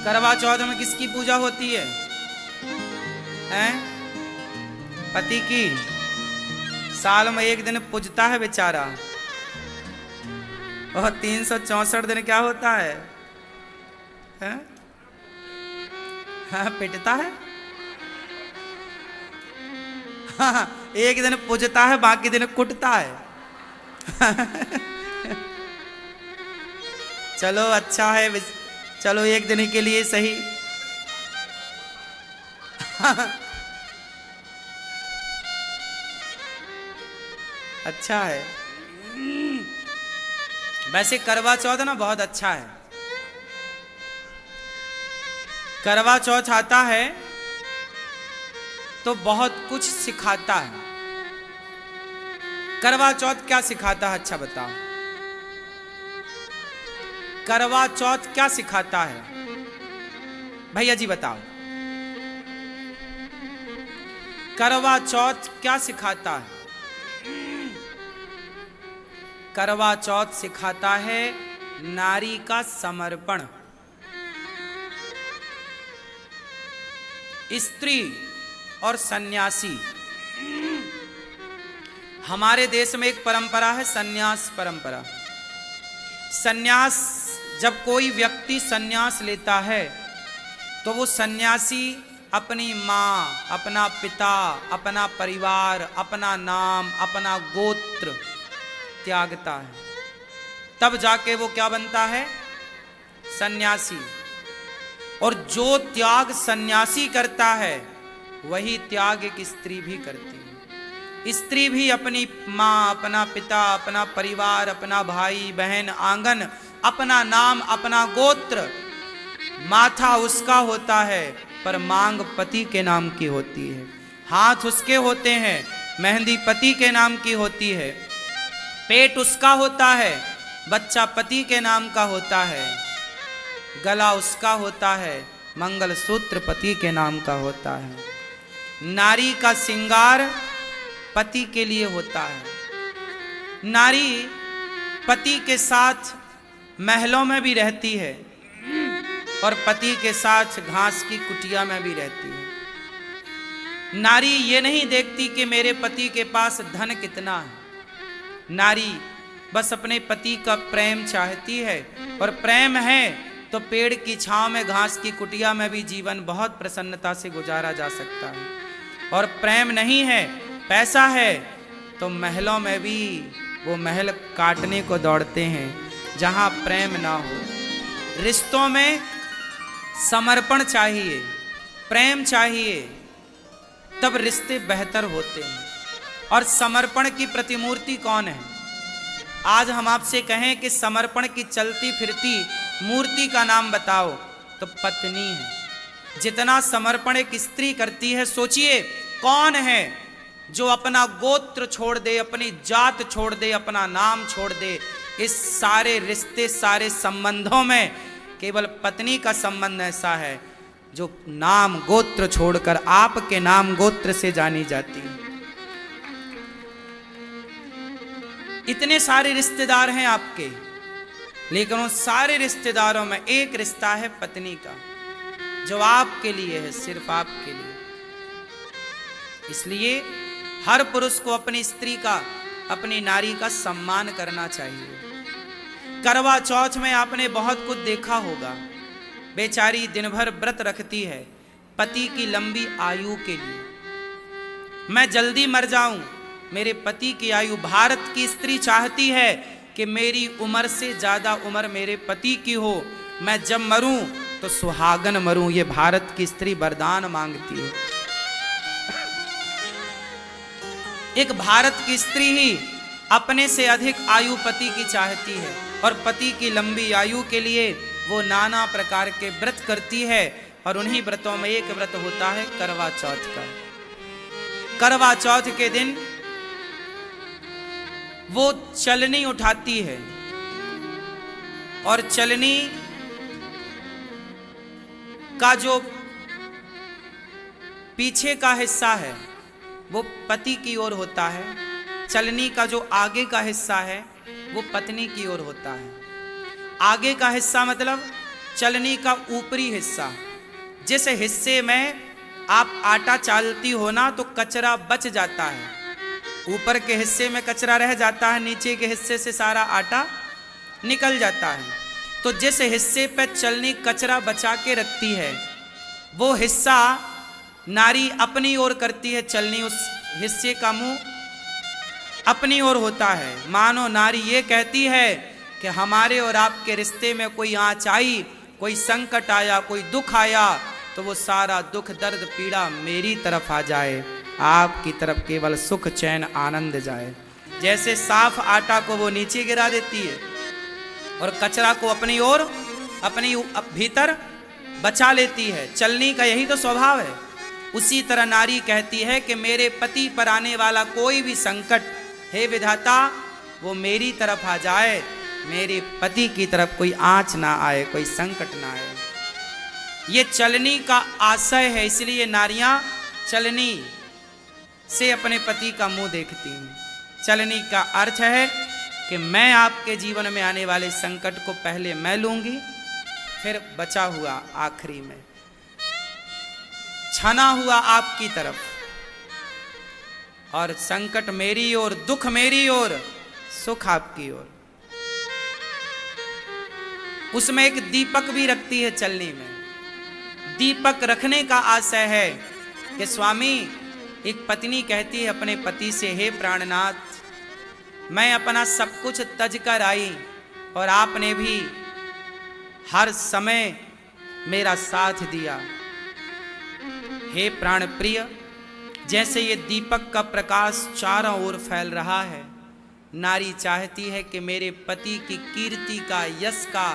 करवा चौथ में किसकी पूजा होती है? हैं? पति की। साल में एक दिन पूजता है बेचारा, और 364 दिन क्या होता है? हैं? हाँ, पिटता है। हाँ, एक दिन पूजता है, बाकी दिन कुटता है। चलो अच्छा है, चलो एक दिन के लिए सही। अच्छा है। वैसे करवा चौथ ना बहुत अच्छा है। करवा चौथ आता है तो बहुत कुछ सिखाता है। करवा चौथ क्या सिखाता है? अच्छा बताओ, करवा चौथ क्या सिखाता है? भैया जी बताओ, करवा चौथ क्या सिखाता है? करवा चौथ सिखाता है नारी का समर्पण। स्त्री और सन्यासी। हमारे देश में एक परंपरा है, सन्यास परंपरा। सन्यास, जब कोई व्यक्ति सन्यास लेता है तो वो सन्यासी अपनी माँ, अपना पिता, अपना परिवार, अपना नाम, अपना गोत्र त्यागता है। तब जाके वो क्या बनता है? सन्यासी। और जो त्याग सन्यासी करता है वही त्याग एक स्त्री भी करती है। स्त्री भी अपनी माँ, अपना पिता, अपना परिवार, अपना भाई बहन, आंगन, अपना नाम, अपना गोत्र, माथा उसका होता है पर मांग पति के नाम की होती है। हाथ उसके होते हैं, मेहंदी पति के नाम की होती है। पेट उसका होता है, बच्चा पति के नाम का होता है। गला उसका होता है, मंगलसूत्र पति के नाम का होता है। नारी का श्रृंगार पति के लिए होता है। नारी पति के साथ महलों में भी रहती है और पति के साथ घास की कुटिया में भी रहती है। नारी ये नहीं देखती कि मेरे पति के पास धन कितना है। नारी बस अपने पति का प्रेम चाहती है, और प्रेम है तो पेड़ की छांव में, घास की कुटिया में भी जीवन बहुत प्रसन्नता से गुजारा जा सकता है। और प्रेम नहीं है, पैसा है, तो महलों में भी वो महल काटने को दौड़ते हैं जहां प्रेम ना हो। रिश्तों में समर्पण चाहिए, प्रेम चाहिए, तब रिश्ते बेहतर होते हैं। और समर्पण की प्रतिमूर्ति कौन है? आज हम आपसे कहें कि समर्पण की चलती फिरती मूर्ति का नाम बताओ, तो पत्नी है। जितना समर्पण एक स्त्री करती है, सोचिए कौन है जो अपना गोत्र छोड़ दे, अपनी जात छोड़ दे, अपना नाम छोड़ दे। इस सारे रिश्ते, सारे संबंधों में केवल पत्नी का संबंध ऐसा है जो नाम गोत्र छोड़कर आपके नाम गोत्र से जानी जाती है। इतने सारे रिश्तेदार हैं आपके, लेकिन उन सारे रिश्तेदारों में एक रिश्ता है पत्नी का, जो आपके लिए है, सिर्फ आपके लिए। इसलिए हर पुरुष को अपनी स्त्री का, अपनी नारी का सम्मान करना चाहिए। करवा चौथ में आपने बहुत कुछ देखा होगा। बेचारी दिन भर व्रत रखती है पति की लंबी आयु के लिए। मैं जल्दी मर जाऊं, मेरे पति की आयु। भारत की स्त्री चाहती है कि मेरी उम्र से ज्यादा उम्र मेरे पति की हो, मैं जब मरूं तो सुहागन मरूं। ये भारत की स्त्री वरदान मांगती है। एक भारत की स्त्री ही अपने से अधिक आयु पति की चाहती है, और पति की लंबी आयु के लिए वो नाना प्रकार के व्रत करती है। और उन्हीं व्रतों में एक व्रत होता है करवा चौथ का। करवा चौथ के दिन वो चलनी उठाती है, और चलनी का जो पीछे का हिस्सा है वो पति की ओर होता है, चलनी का जो आगे का हिस्सा है वो पत्नी की ओर होता है। आगे का हिस्सा मतलब चलनी का ऊपरी हिस्सा, जिस हिस्से में आप आटा चालती हो ना तो कचरा बच जाता है, ऊपर के हिस्से में कचरा रह जाता है, नीचे के हिस्से से सारा आटा निकल जाता है। तो जिस हिस्से पर चलनी कचरा बचा के रखती है वो हिस्सा नारी अपनी ओर करती है, चलनी उस हिस्से का मुंह अपनी ओर होता है। मानो नारी ये कहती है कि हमारे और आपके रिश्ते में कोई आँच आई, कोई संकट आया, कोई दुख आया तो वो सारा दुख दर्द पीड़ा मेरी तरफ आ जाए, आपकी तरफ केवल सुख चैन आनंद जाए। जैसे साफ आटा को वो नीचे गिरा देती है और कचरा को अपनी ओर अपनी भीतर बचा लेती है, चलनी का यही तो स्वभाव है। उसी तरह नारी कहती है कि मेरे पति पर आने वाला कोई भी संकट, हे विधाता वो मेरी तरफ आ जाए, मेरे पति की तरफ कोई आँच ना आए, कोई संकट ना आए। ये चलनी का आशय है, इसलिए नारियां चलनी से अपने पति का मुंह देखती हैं। चलनी का अर्थ है कि मैं आपके जीवन में आने वाले संकट को पहले मैं लूंगी, फिर बचा हुआ आखिरी में, छना हुआ आपकी तरफ, और संकट मेरी ओर, दुख मेरी ओर, सुख आपकी ओर। उसमें एक दीपक भी रखती है चलनी में। दीपक रखने का आशय है कि स्वामी, एक पत्नी कहती है अपने पति से, हे प्राणनाथ, मैं अपना सब कुछ तज कर आई और आपने भी हर समय मेरा साथ दिया। हे प्राण प्रिय, जैसे ये दीपक का प्रकाश चारों ओर फैल रहा है, नारी चाहती है कि मेरे पति की कीर्ति का, यश का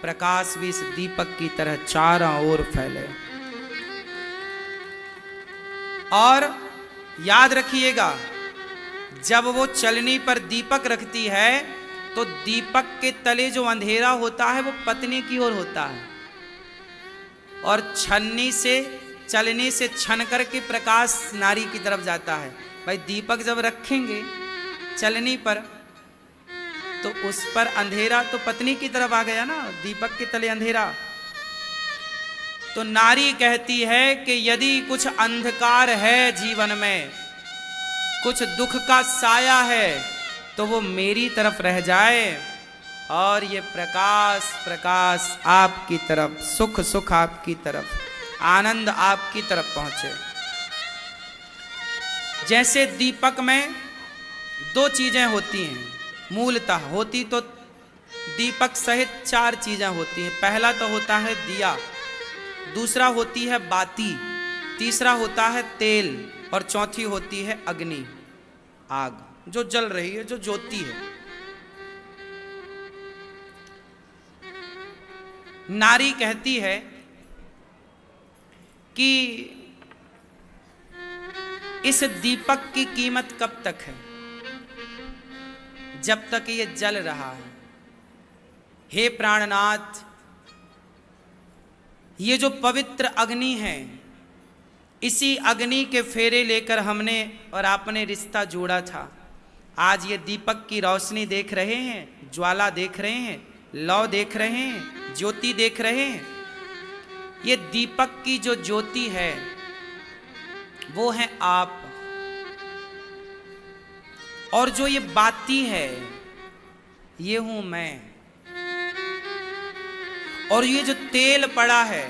प्रकाश भी इस दीपक की तरह चारों ओर फैले। और याद रखिएगा, जब वो चलनी पर दीपक रखती है तो दीपक के तले जो अंधेरा होता है वो पत्नी की ओर होता है, और छन्नी से, चलनी से छन करके प्रकाश नारी की तरफ जाता है। भाई दीपक जब रखेंगे चलनी पर तो उस पर अंधेरा तो पत्नी की तरफ आ गया ना, दीपक के तले अंधेरा। तो नारी कहती है कि यदि कुछ अंधकार है जीवन में, कुछ दुख का साया है, तो वो मेरी तरफ रह जाए और ये प्रकाश प्रकाश आपकी तरफ, सुख सुख आपकी तरफ, आनंद आपकी तरफ पहुंचे। जैसे दीपक में दो चीजें होती हैं, मूलतः होती तो दीपक सहित चार चीजें होती हैं। पहला तो होता है दिया, दूसरा होती है बाती, तीसरा होता है तेल, और चौथी होती है अग्नि, आग जो जल रही है, जो ज्योति है। नारी कहती है कि इस दीपक की कीमत कब तक है? जब तक ये जल रहा है। हे प्राणनाथ, ये जो पवित्र अग्नि है, इसी अग्नि के फेरे लेकर हमने और आपने रिश्ता जोड़ा था। आज ये दीपक की रोशनी देख रहे हैं, ज्वाला देख रहे हैं, लौ देख रहे हैं, ज्योति देख रहे हैं। ये दीपक की जो ज्योति है वो है आप, और जो ये बाती है ये हूं मैं, और ये जो तेल पड़ा है,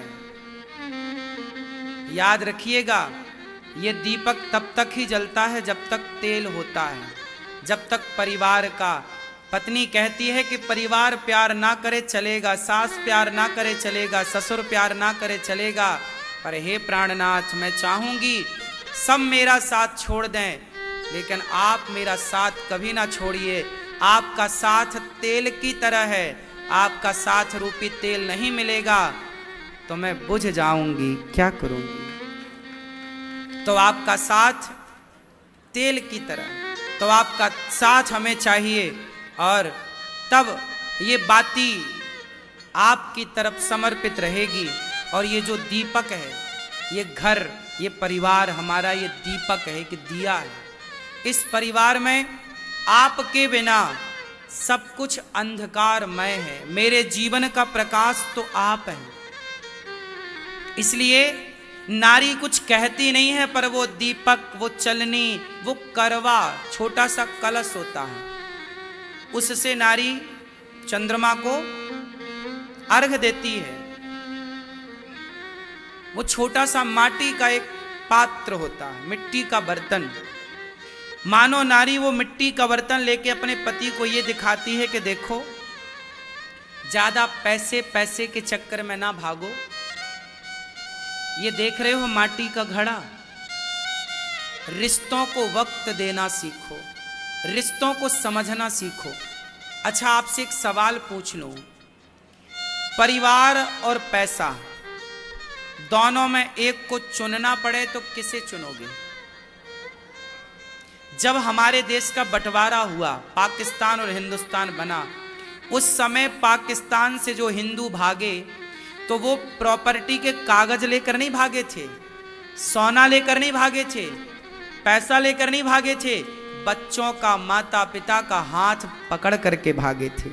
याद रखिएगा, ये दीपक तब तक ही जलता है जब तक तेल होता है, जब तक परिवार का, पत्नी कहती है कि परिवार प्यार ना करे चलेगा, सास प्यार ना करे चलेगा, ससुर प्यार ना करे चलेगा, पर हे प्राणनाथ, मैं चाहूंगी सब मेरा साथ छोड़ दें, लेकिन आप मेरा साथ कभी ना छोड़िए। आपका साथ तेल की तरह है, आपका साथ रूपी तेल नहीं मिलेगा तो मैं बुझ जाऊंगी, क्या करूंगी? तो आपका साथ तेल की तरह, तो आपका साथ हमें चाहिए, और तब ये बाती आपकी तरफ समर्पित रहेगी। और ये जो दीपक है, ये घर, ये परिवार हमारा, ये दीपक है कि दिया है। इस परिवार में आपके बिना सब कुछ अंधकारमय है, मेरे जीवन का प्रकाश तो आप हैं। इसलिए नारी कुछ कहती नहीं है, पर वो दीपक, वो चलनी, वो करवा, छोटा सा कलश होता है, उससे नारी चंद्रमा को अर्घ देती है। वो छोटा सा माटी का एक पात्र होता है, मिट्टी का बर्तन। मानो नारी वो मिट्टी का बर्तन लेके अपने पति को ये दिखाती है कि देखो, ज्यादा पैसे पैसे के चक्कर में ना भागो, ये देख रहे हो माटी का घड़ा, रिश्तों को वक्त देना सीखो, रिश्तों को समझना सीखो। अच्छा, आपसे एक सवाल पूछ लूं, परिवार और पैसा दोनों में एक को चुनना पड़े तो किसे चुनोगे? जब हमारे देश का बंटवारा हुआ, पाकिस्तान और हिंदुस्तान बना, उस समय पाकिस्तान से जो हिंदू भागे तो वो प्रॉपर्टी के कागज लेकर नहीं भागे थे, सोना लेकर नहीं भागे थे, पैसा लेकर नहीं भागे थे, बच्चों का, माता पिता का हाथ पकड़ करके भागे थे।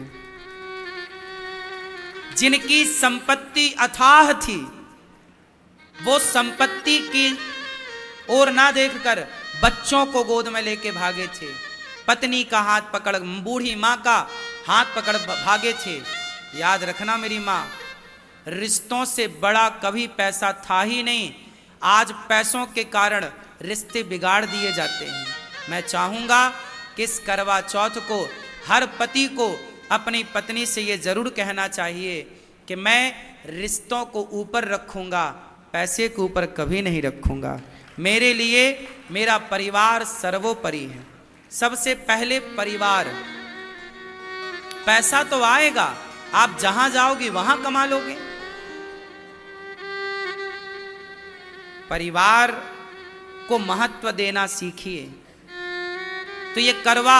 जिनकी संपत्ति अथाह थी, वो संपत्ति की ओर ना देखकर बच्चों को गोद में लेके भागे थे, पत्नी का हाथ पकड़, बूढ़ी माँ का हाथ पकड़ भागे थे। याद रखना मेरी माँ, रिश्तों से बड़ा कभी पैसा था ही नहीं। आज पैसों के कारण रिश्ते बिगाड़ दिए जाते हैं। मैं चाहूँगा कि इस करवा चौथ को हर पति को अपनी पत्नी से ये जरूर कहना चाहिए कि मैं रिश्तों को ऊपर रखूँगा, पैसे के ऊपर कभी नहीं रखूँगा। मेरे लिए मेरा परिवार सर्वोपरि है। सबसे पहले परिवार। पैसा तो आएगा, आप जहां जाओगे वहां कमा लोगे। परिवार को महत्व देना सीखिए। तो ये करवा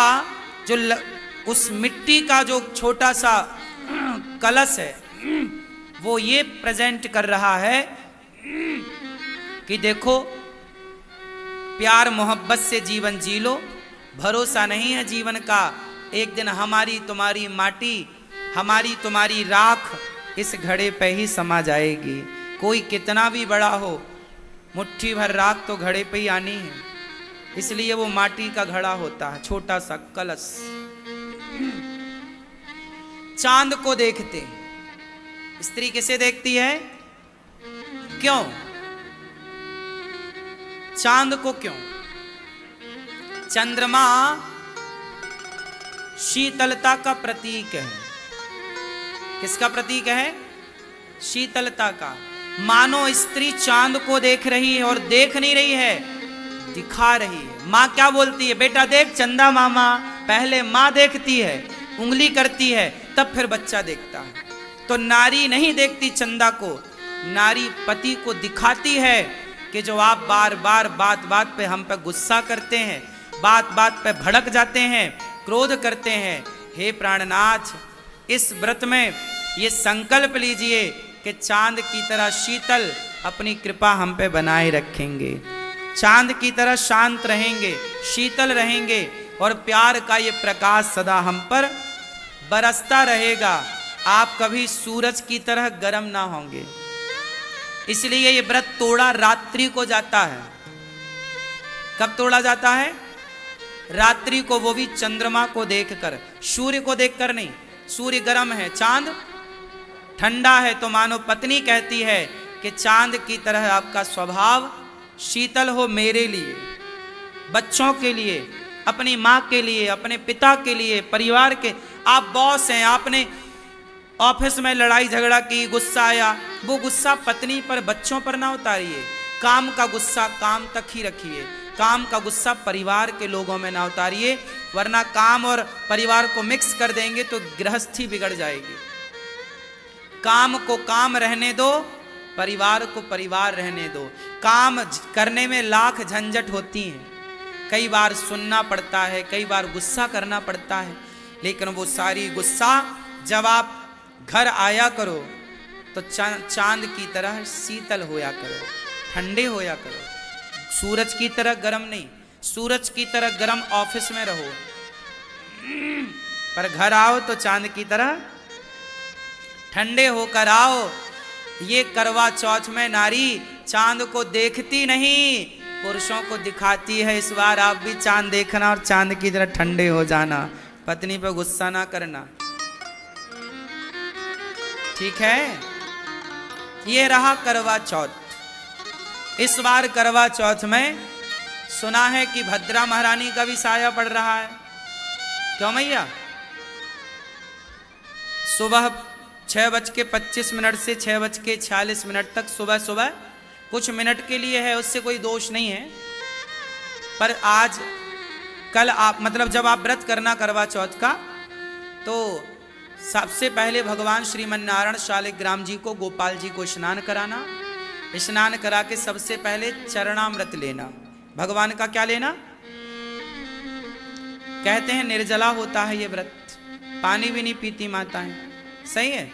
जो उस मिट्टी का जो छोटा सा कलश है, वो ये प्रेजेंट कर रहा है कि देखो, प्यार मोहब्बत से जीवन जी लो, भरोसा नहीं है जीवन का, एक दिन हमारी तुम्हारी माटी, हमारी तुम्हारी राख इस घड़े पे ही समा जाएगी। कोई कितना भी बड़ा हो, मुट्ठी भर राख तो घड़े पे ही आनी है। इसलिए वो माटी का घड़ा होता है, छोटा सा कलश। चांद को देखते, स्त्री किसे देखती है? क्यों? चांद को क्यों? चंद्रमा शीतलता का प्रतीक है। किसका प्रतीक है? शीतलता का। मानो स्त्री चांद को देख रही है और देख नहीं रही है, दिखा रही है। माँ क्या बोलती है? बेटा देख चंदा मामा। पहले माँ देखती है, उंगली करती है, तब फिर बच्चा देखता है। तो नारी नहीं देखती चंदा को, नारी पति को दिखाती है कि जो आप बार बार बात बात पे हम पे गुस्सा करते हैं, बात बात पे भड़क जाते हैं, क्रोध करते हैं, हे प्राणनाथ, इस व्रत में ये संकल्प लीजिए कि चांद की तरह शीतल अपनी कृपा हम पे बनाए रखेंगे, चांद की तरह शांत रहेंगे, शीतल रहेंगे और प्यार का ये प्रकाश सदा हम पर बरसता रहेगा। आप कभी सूरज की तरह गर्म ना होंगे। इसलिए ये व्रत तोड़ा रात्रि को जाता है। कब तोड़ा जाता है? रात्रि को, वो भी चंद्रमा को देखकर, सूर्य को देखकर नहीं। सूर्य गर्म है, चांद ठंडा है, तो मानो पत्नी कहती है कि चांद की तरह आपका स्वभाव शीतल हो मेरे लिए, बच्चों के लिए, अपनी माँ के लिए, अपने पिता के लिए, परिवार के। आप बॉस हैं, आपने ऑफिस में लड़ाई झगड़ा की, गुस्सा आया, वो गुस्सा पत्नी पर, बच्चों पर ना उतारिए। काम का गुस्सा काम तक ही रखिए, काम का गुस्सा परिवार के लोगों में ना उतारिए, वरना काम और परिवार को मिक्स कर देंगे तो गृहस्थी बिगड़ जाएगी। काम को काम रहने दो, परिवार को परिवार रहने दो। काम करने में लाख झंझट होती हैं, कई बार सुनना पड़ता है, कई बार गुस्सा करना पड़ता है, लेकिन वो सारी गुस्सा जब आप घर आया करो तो चांद की तरह शीतल होया करो, ठंडे होया करो। सूरज की तरह गर्म नहीं, सूरज की तरह गर्म ऑफिस में रहो, पर घर आओ तो चांद की तरह ठंडे होकर आओ। ये करवा चौथ में नारी चांद को देखती नहीं, पुरुषों को दिखाती है। इस बार आप भी चांद देखना और चांद की तरह ठंडे हो जाना, पत्नी पे गुस्सा ना करना, ठीक है। ये रहा करवा चौथ। इस बार करवा चौथ में सुना है कि भद्रा महारानी का भी साया पड़ रहा है। क्यों मैया? सुबह 6:25 से 6:46 तक सुबह सुबह कुछ मिनट के लिए है, उससे कोई दोष नहीं है। पर आज कल आप मतलब जब आप व्रत करना करवा चौथ का, तो सबसे पहले भगवान श्रीमन्नारायण शालिग्राम जी को, गोपाल जी को स्नान कराना। स्नान करा के सबसे पहले चरणामृत लेना। भगवान का क्या लेना? कहते हैं निर्जला होता है ये व्रत, पानी भी नहीं पीती माताएं, सही है।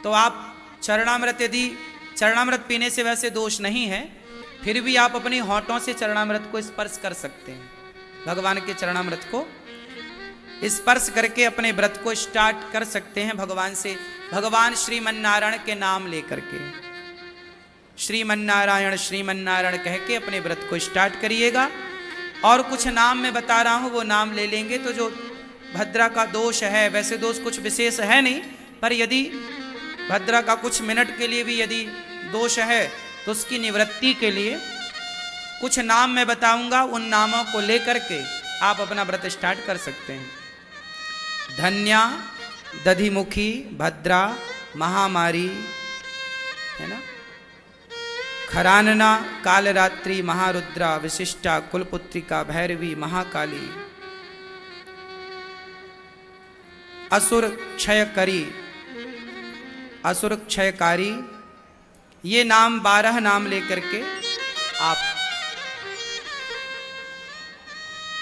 तो आप चरणामृत, यदि चरणामृत पीने से वैसे दोष नहीं है, फिर भी आप अपनी होंठों से चरणामृत को स्पर्श कर सकते हैं। भगवान के चरणामृत को स्पर्श करके अपने व्रत को स्टार्ट कर सकते हैं भगवान से, भगवान श्रीमन्नारायण के नाम लेकर के। श्रीमन्नारायण श्रीमन्नारायण कह के अपने व्रत को स्टार्ट करिएगा। और कुछ नाम मैं बता रहा हूं, वो नाम ले लेंगे तो जो भद्रा का दोष है, वैसे दोष कुछ विशेष है नहीं, पर यदि भद्रा का कुछ मिनट के लिए भी यदि दोष है तो उसकी निवृत्ति के लिए कुछ नाम मैं बताऊंगा। उन नामों को लेकर के आप अपना व्रत स्टार्ट कर सकते हैं। धन्या, दधिमुखी, भद्रा, महामारी, है ना, खरानना, कालरात्रि, महारुद्रा, विशिष्टा, कुलपुत्रिका, भैरवी, महाकाली, असुर क्षयकरी, असुर क्षयकारी, ये नाम 12 नाम लेकर के आप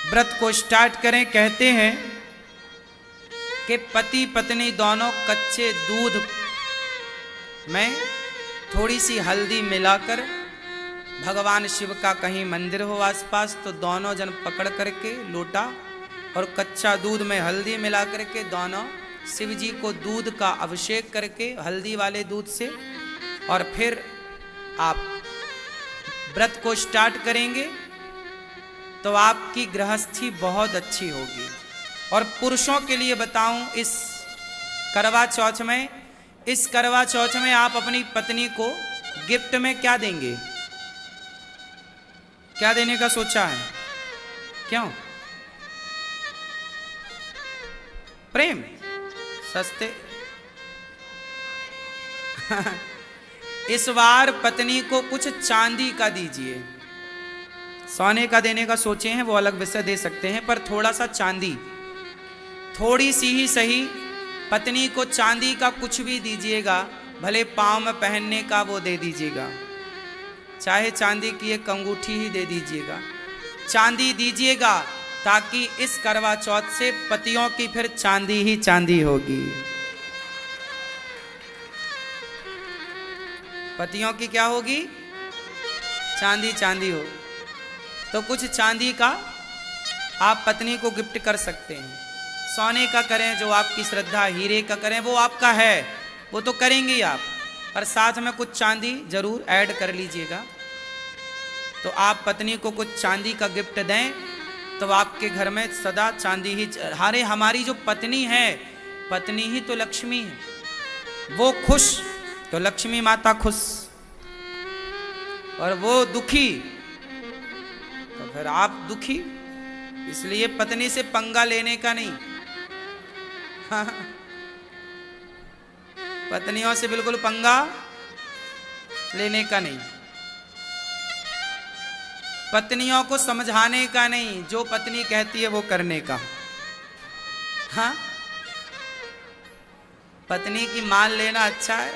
व्रत को स्टार्ट करें। कहते हैं कि पति पत्नी दोनों कच्चे दूध में थोड़ी सी हल्दी मिलाकर, भगवान शिव का कहीं मंदिर हो आसपास तो दोनों जन पकड़ करके लोटा और कच्चा दूध में हल्दी मिला करके दोनों शिव जी को दूध का अभिषेक करके हल्दी वाले दूध से, और फिर आप व्रत को स्टार्ट करेंगे तो आपकी गृहस्थी बहुत अच्छी होगी। और पुरुषों के लिए बताऊं, इस करवा चौथ में, इस करवा चौथ में आप अपनी पत्नी को गिफ्ट में क्या देंगे? क्या देने का सोचा है? क्यों? प्रेम? सस्ते? इस बार पत्नी को कुछ चांदी का दीजिए। सोने का देने का सोचे हैं वो अलग विषय, दे सकते हैं, पर थोड़ा सा चांदी, थोड़ी सी ही सही, पत्नी को चांदी का कुछ भी दीजिएगा, भले पाँव में पहनने का वो दे दीजिएगा, चाहे चांदी की एक अंगूठी ही दे दीजिएगा, चांदी दीजिएगा, ताकि इस करवा चौथ से पतियों की फिर चांदी ही चांदी होगी। पतियों की क्या होगी? चांदी चांदी हो। तो कुछ चांदी का आप पत्नी को गिफ्ट कर सकते हैं। सोने का करें जो आपकी श्रद्धा, हीरे का करें वो आपका है, वो तो करेंगे आप, पर साथ में कुछ चांदी जरूर ऐड कर लीजिएगा। तो आप पत्नी को कुछ चांदी का गिफ्ट दें तो आपके घर में सदा चांदी ही। अरे हमारी जो पत्नी है, पत्नी ही तो लक्ष्मी है, वो खुश तो लक्ष्मी माता खुश, और वो दुखी तो फिर आप दुखी। इसलिए पत्नी से पंगा लेने का नहीं। पत्नियों से बिल्कुल पंगा लेने का नहीं, पत्नियों को समझाने का नहीं, जो पत्नी कहती है वो करने का। हाँ, पत्नी की मान लेना अच्छा है।